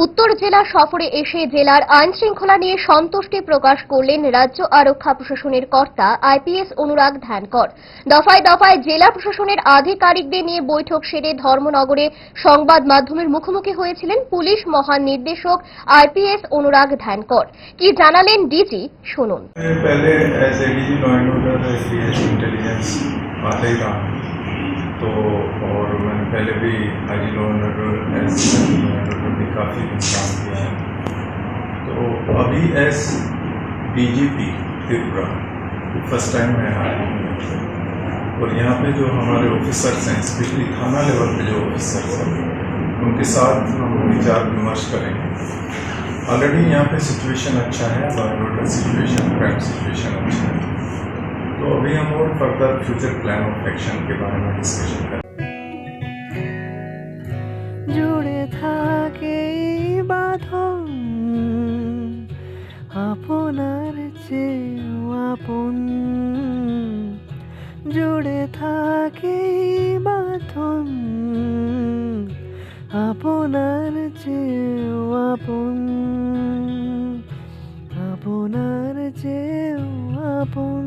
উত্তর জেলা সফরে এসে জেলার আইন শৃঙ্খলা নিয়ে সন্তুষ্টি প্রকাশ করলেন রাজ্য আরক্ষা প্রশাসনের কর্তা আইপিএস অনুরাগ ধ্যানকর। দফায় দফায় জেলা প্রশাসনের আধিকারিকদের নিয়ে বৈঠক সেরে ধর্মনগরে সংবাদ মাধ্যমের মুখোমুখি হয়েছিলেন পুলিশ মহানির্দেশক আইপিএস অনুরাগ ধ্যানকর। কি জানালেন ডিজি শুনুন। पहले as ADG law and order intelligence आता ही रहा, तो और मैंने पहले भी IG law and order as law and order में काफ़ी काम किया है। तो अभी as DGP Tripura first time मैं आया हूँ, और यहाँ पे जो हमारे ऑफिसर्स हैं, स्पेशली थाना लेवल पे जो ऑफिसर्स हैं, उनके साथ हम विचार विमर्श करेंगे। ऑलरेडी यहाँ पे सिचुएशन अच्छा है, law and order situation, crime situation अच्छा है, तो अभी हम और further future plan of action के बारे में डिस्कशन करें। জুড়ে থাকে বাঁধন আপনার চেয়েও আপন, জুড়ে থাকে বাঁধন আপনার চেয়েও আপন, আপনার চেয়েও আপন।